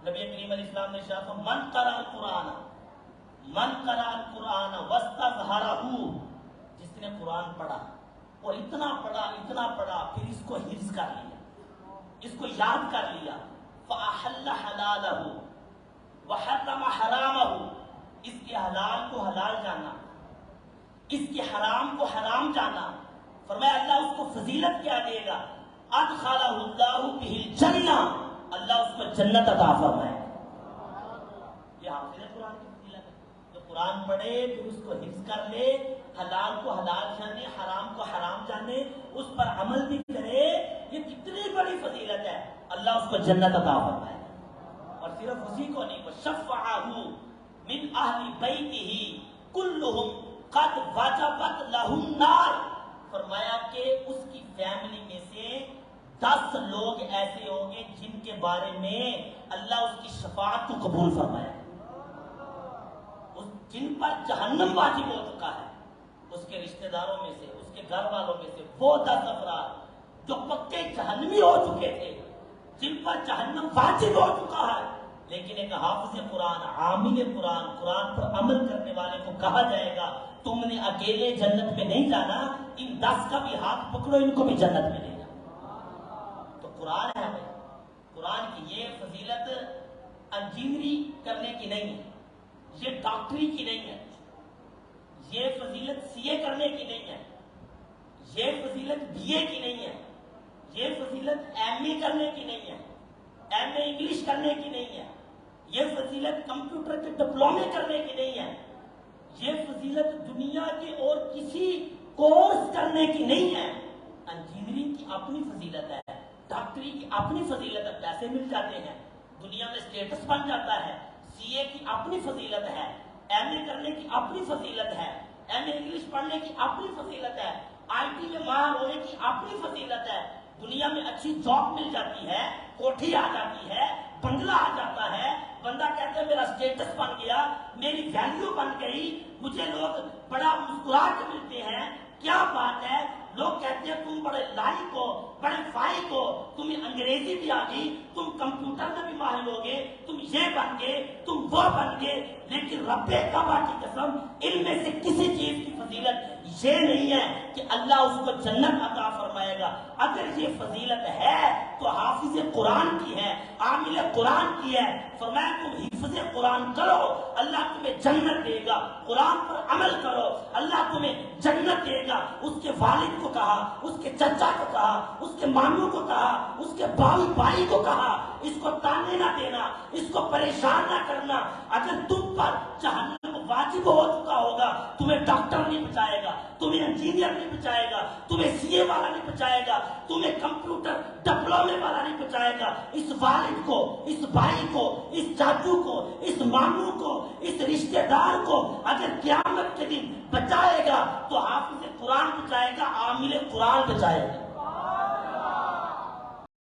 نبی کریم علیہ السلام نے ارشاد فرمایا من قرأ القرآن واستظہرہ، جس نے قرآن پڑھا اور اتنا پڑھا پھر اس کو حفظ کر لیا، اس کو یاد کر لیا، فأحل حلالہ وحرم حرامہ، اس کے حلال کو حلال جانا، اس کے حرام کو حرام جانا، فرمایا اللہ اس کو فضیلت کیا دے گا، ادخلہ اللہ بہ الجنہ، اللہ اس کو جنت عطا فرمائے۔ یہ حافظ قرآن کی فضیلت ہے، جو قرآن پڑھے پھر اس کو حفظ کر لے، حلال کو حلال جانے، حرام کو حرام جانے، اس پر عمل بھی کرے، یہ کتنی بڑی فضیلت ہے، اللہ اس کو جنت عطا فرمائے۔ اور صرف اسی کو نہیں، وَشَفَّعَهُ مِنْ أَهْلِ بَيْتِهِ كُلُّهُمْ قَدْ وَجَبَتْ لَهُ النَّارُ، فرمایا کہ اس کی فیملی میں سے 10 لوگ ایسے ہوں گے جن کے بارے میں اللہ اس کی شفاعت کو قبول فرمائے، جن پر جہنم واجب ہو چکا ہے، اس کے رشتہ داروں میں سے، اس کے گھر والوں میں سے وہ 10 افراد جو پکے جہنمی ہو چکے تھے، جن پر جہنم واجب ہو چکا ہے، لیکن ایک حافظ قرآن، عامل قرآن، قرآن پر عمل کرنے والے کو کہا جائے گا تم نے اکیلے جنت میں نہیں جانا، ان 10 کا بھی ہاتھ پکڑو، ان کو بھی جنت میں لے جانا۔ تو قرآن ہے بھائی، قرآن کی یہ فضیلت انجینئرنگ کرنے کی نہیں ہے، یہ ڈاکٹری کی نہیں ہے، یہ فضیلت سی اے کرنے کی نہیں ہے، یہ فضیلت بی اے کی نہیں ہے، یہ فضیلت ایم اے کرنے کی نہیں ہے، ایم اے انگلش کرنے کی نہیں ہے، یہ فضیلت کمپیوٹر کے ڈپلومے کرنے کی نہیں ہے، یہ فضیلت دنیا کے اور کسی کورس کرنے کی نہیں ہے۔ انجینئرنگ کی اپنی فضیلت ہے، ڈاکٹری کی اپنی فضیلت ہے، پیسے مل جاتے ہیں، دنیا میں اسٹیٹس بن جاتا ہے، سی اے کی اپنی فضیلت ہے، ایم اے کرنے کی اپنی فضیلت ہے، ایم اے انگلش پڑھنے کی اپنی فضیلت ہے، آئی ٹی میں ماہر ہونے کی اپنی فضیلت ہے، دنیا میں اچھی جاب مل جاتی ہے، کوٹھی آ جاتی ہے، بنگلہ آ جاتا ہے، بندہ کہتے ہیں میرا اسٹیٹس بن گیا، میری ویلیو بن گئی، مجھے لوگ بڑا مسکرا کے ملتے ہیں، کیا بات ہے، لوگ کہتے ہیں تم بڑے لائق ہو، بڑے فائق ہو، تمہیں انگریزی بھی آ گئی، تم کمپیوٹر میں بھی ماہر ہو گے، تم یہ بن گئے، تم وہ بن گئے، لیکن رب کعبہ کی قسم ان میں سے کسی چیز کی فضیلت یہ نہیں ہے کہ اللہ اس کو جنت عطا فرمائے گا۔ اگر یہ فضیلت ہے تو حافظ قرآن کی ہے، عامل قرآن کی ہے، فرمایا تم حفظ قرآن کرو اللہ تمہیں جنت دے گا، قرآن پر عمل کرو اللہ تمہیں جنت دے گا۔ اس کے والد کو کہا، اس کے چچا کو کہا، اس کے ماموں کو کہا، اس کے بھائی کو کہا، اس کو تانے نہ دینا، اس کو پریشان نہ کرنا، اگر تم پر جہنم واجب ہو چکا ہوگا تمہیں ڈاکٹر نہیں بچائے گا، تمہیں انجینئر نہیں بچائے گا، تمہیں سی اے والا نہیں بچائے گا، تمہیں کمپیوٹر ڈپلومے والا نہیں بچائے گا، اس والد کو، اس بھائی کو، اس چاچو کو، اس ماموں کو، اس رشتہ دار کو اگر قیامت کے دن بچائے گا تو حافظ قرآن بچائے گا، عامل قرآن بچائے گا۔